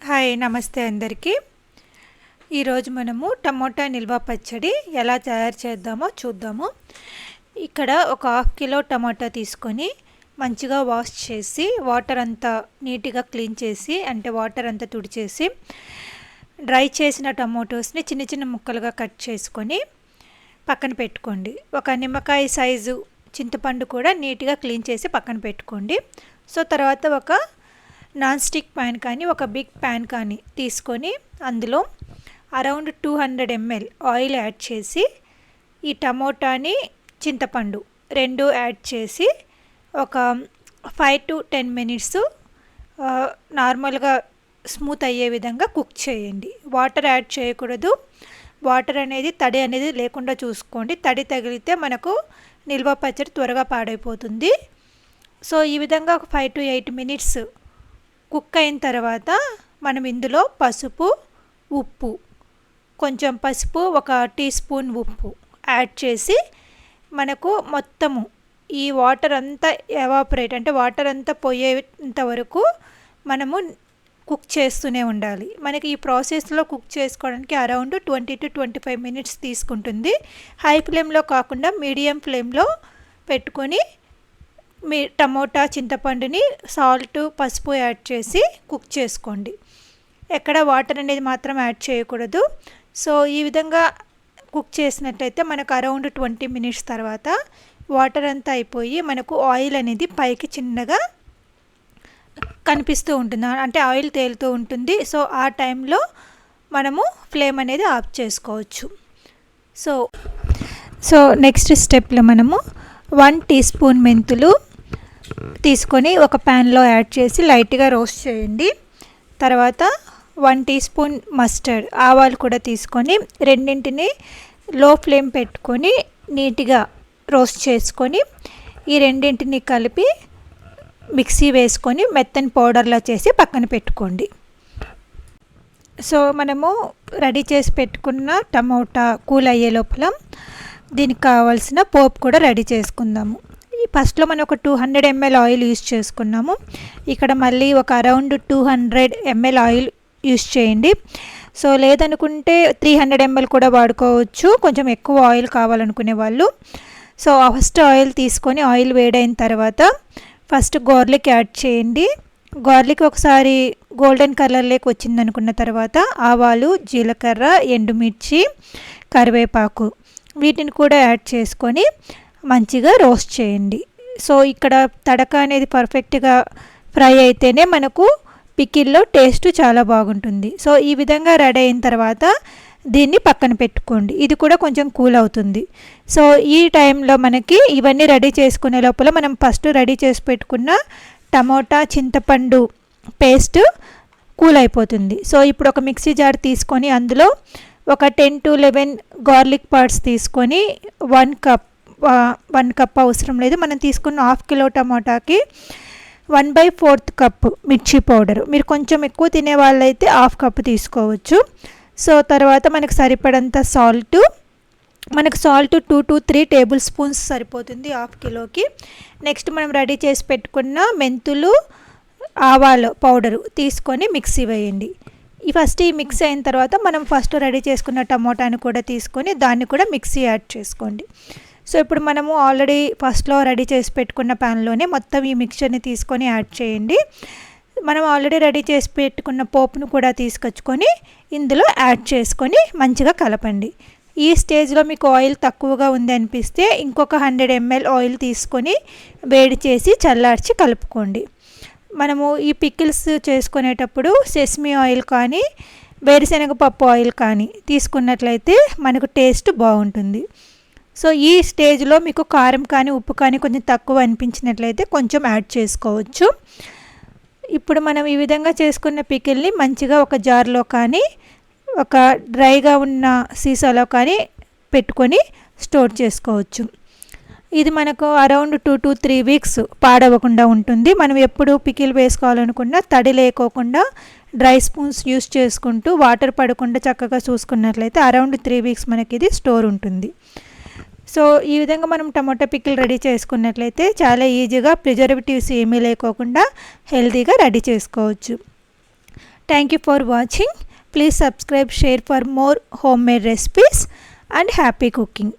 Hi నమస్తే అందరికీ. ఈరోజు మనము టమోటా నిల్వ పచ్చడి ఎలా తయారు చేద్దామో చూద్దాము. ఇక్కడ ఒక హాఫ్ కిలో టమోటా తీసుకొని మంచిగా వాష్ చేసి వాటర్ అంతా నీట్గా క్లీన్ చేసి వాటర్ అంతా తుడిచేసి డ్రై చేసిన టమోటోస్ని చిన్న చిన్న ముక్కలుగా కట్ చేసుకొని పక్కన పెట్టుకోండి. ఒక నిమ్మకాయ సైజు చింతపండు కూడా నీట్గా క్లీన్ చేసి పక్కన పెట్టుకోండి. సో తర్వాత ఒక నాన్ స్టిక్ ప్యాన్ కానీ ఒక బిగ్ ప్యాన్ కానీ తీసుకొని అందులో అరౌండ్ 200 ml ఆయిల్ యాడ్ చేసి ఈ టమోటాని చింతపండు రెండు యాడ్ చేసి ఒక 5 to 10 minutes నార్మల్గా స్మూత్ అయ్యే విధంగా కుక్ చేయండి. వాటర్ యాడ్ చేయకూడదు. వాటర్ అనేది తడి అనేది లేకుండా చూసుకోండి. తడి తగిలితే మనకు నిల్వ పచ్చడి త్వరగా పాడైపోతుంది. సో ఈ విధంగా ఒక 5 to 8 minutes కుక్ అయిన తర్వాత మనం ఇందులో పసుపు, ఉప్పు, కొంచెం పసుపు, ఒక టీ స్పూన్ ఉప్పు యాడ్ చేసి మనకు మొత్తము ఈ వాటర్ అంతా ఎవాపరేట్ వాటర్ అంతా పోయేంత వరకు మనము కుక్ చేస్తూనే ఉండాలి. మనకి ఈ ప్రాసెస్లో కుక్ చేసుకోవడానికి అరౌండ్ 20 to 25 minutes తీసుకుంటుంది. హై ఫ్లేమ్లో కాకుండా మీడియం ఫ్లేమ్లో పెట్టుకొని మీ టమోటా చింతపండుని సాల్ట్, పసుపు యాడ్ చేసి కుక్ చేసుకోండి. ఎక్కడ వాటర్ అనేది మాత్రం యాడ్ చేయకూడదు. సో ఈ విధంగా కుక్ చేసినట్లయితే మనకు అరౌండ్ 20 minutes తర్వాత వాటర్ అంతా అయిపోయి మనకు ఆయిల్ అనేది పైకి చిన్నగా కనిపిస్తూ ఉంటుంది, ఆయిల్ తేలుతూ ఉంటుంది. సో ఆ టైంలో మనము ఫ్లేమ్ అనేది ఆఫ్ చేసుకోవచ్చు. సో నెక్స్ట్ స్టెప్లో మనము 1 teaspoon మెంతులు తీసుకొని ఒక ప్యాన్లో యాడ్ చేసి లైట్గా రోస్ట్ చేయండి. తర్వాత 1 teaspoon మస్టర్డ్ ఆవాలు కూడా తీసుకొని రెండింటిని లో ఫ్లేమ్ పెట్టుకొని నీట్గా రోస్ట్ చేసుకొని ఈ రెండింటిని కలిపి మిక్సీ వేసుకొని మెత్తని పౌడర్లా చేసి పక్కన పెట్టుకోండి. సో మనము రెడీ చేసి పెట్టుకున్న టమోటా కూల్ అయ్యే లోపల దీనికి కావాల్సిన పోపు కూడా రెడీ చేసుకుందాము. ఫస్ట్లో మనం ఒక 200 ml ఆయిల్ యూస్ చేసుకున్నాము. ఇక్కడ మళ్ళీ ఒక అరౌండ్ 200 ml ఆయిల్ యూస్ చేయండి. సో లేదనుకుంటే 300 ml కూడా వాడుకోవచ్చు, కొంచెం ఎక్కువ ఆయిల్ కావాలనుకునే వాళ్ళు. సో ఫస్ట్ ఆయిల్ తీసుకొని ఆయిల్ వేడైన తర్వాత ఫస్ట్ గార్లిక్ యాడ్ చేయండి. గార్లిక్ ఒకసారి గోల్డెన్ కలర్లోకి వచ్చింది అనుకున్న తర్వాత ఆవాలు, జీలకర్ర, ఎండుమిర్చి, కరివేపాకు వీటిని కూడా యాడ్ చేసుకొని మంచిగా రోస్ట్ చేయండి. సో ఇక్కడ తడక అనేది పర్ఫెక్ట్గా ఫ్రై అయితేనే మనకు పికిల్లో టేస్ట్ చాలా బాగుంటుంది. సో ఈ విధంగా రెడీ అయిన తర్వాత దీన్ని పక్కన పెట్టుకోండి. ఇది కూడా కొంచెం కూల్ అవుతుంది. సో ఈ టైంలో మనకి ఇవన్నీ రెడీ చేసుకునే లోపల మనం ఫస్ట్ రెడీ చేసి పెట్టుకున్న టమోటా చింతపండు పేస్ట్ కూల్ అయిపోతుంది. సో ఇప్పుడు ఒక మిక్సీ జార్ తీసుకొని అందులో ఒక 10 to 11 గార్లిక్ పాడ్స్ తీసుకొని 1 cup అవసరం లేదు. మనం తీసుకున్న హాఫ్ కిలో టమోటాకి 1/4 cup మిర్చి పౌడర్. మీరు కొంచెం ఎక్కువ తినే వాళ్ళైతే హాఫ్ కప్ తీసుకోవచ్చు. సో తర్వాత మనకు సరిపడంత సాల్ట్, మనకు సాల్ట్ 2 to 3 tablespoons సరిపోతుంది హాఫ్ కిలోకి. నెక్స్ట్ మనం రెడీ చేసి పెట్టుకున్న మెంతులు, ఆవాలు పౌడరు తీసుకొని మిక్సీ వేయండి. ఫస్ట్ ఈ మిక్స్ అయిన తర్వాత మనం ఫస్ట్ రెడీ చేసుకున్న టమోటాని కూడా తీసుకొని దాన్ని కూడా మిక్సీ యాడ్ చేసుకోండి. సో ఇప్పుడు మనము ఆల్రెడీ ఫస్ట్లో రెడీ చేసి పెట్టుకున్న ప్యాన్లోనే మొత్తం ఈ మిక్చర్ని తీసుకొని యాడ్ చేయండి. మనం ఆల్రెడీ రెడీ చేసి పెట్టుకున్న పోపును కూడా తీసుకొచ్చుకొని ఇందులో యాడ్ చేసుకొని మంచిగా కలపండి. ఈ స్టేజ్లో మీకు ఆయిల్ తక్కువగా ఉంది అనిపిస్తే ఇంకొక 100 ml ఆయిల్ తీసుకొని వేడి చేసి చల్లార్చి కలుపుకోండి. మనము ఈ పికిల్స్ చేసుకునేటప్పుడు సెసమీ ఆయిల్ కానీ వేరుశనగపప్పు ఆయిల్ కానీ తీసుకున్నట్లయితే మనకు టేస్ట్ బాగుంటుంది. సో ఈ స్టేజ్లో మీకు కారం కానీ ఉప్పు కానీ కొంచెం తక్కువ అనిపించినట్లయితే కొంచెం యాడ్ చేసుకోవచ్చు. ఇప్పుడు మనం ఈ విధంగా చేసుకున్న పికిల్ని మంచిగా ఒక జార్లో కానీ ఒక డ్రైగా ఉన్న సీసాలో కానీ పెట్టుకొని స్టోర్ చేసుకోవచ్చు. ఇది మనకు అరౌండ్ 2 to 3 weeks పాడవకుండా ఉంటుంది. మనం ఎప్పుడు పికిల్ వేసుకోవాలనుకున్నా తడి లేకోకుండా డ్రై స్పూన్స్ యూస్ చేసుకుంటూ వాటర్ పడకుండా చక్కగా చూసుకున్నట్లయితే అరౌండ్ 3 weeks మనకి ఇది స్టోర్ ఉంటుంది. సో ఈ విధంగా మనం టమాటా పికిల్ రెడీ చేసుకున్నట్లయితే చాలా ఈజీగా ప్రిజర్వేటివ్స్ ఏమీ లేకోకుండా హెల్తీగా రెడీ చేసుకోవచ్చు. Thank you for watching. Please subscribe, share for more homemade recipes and happy cooking.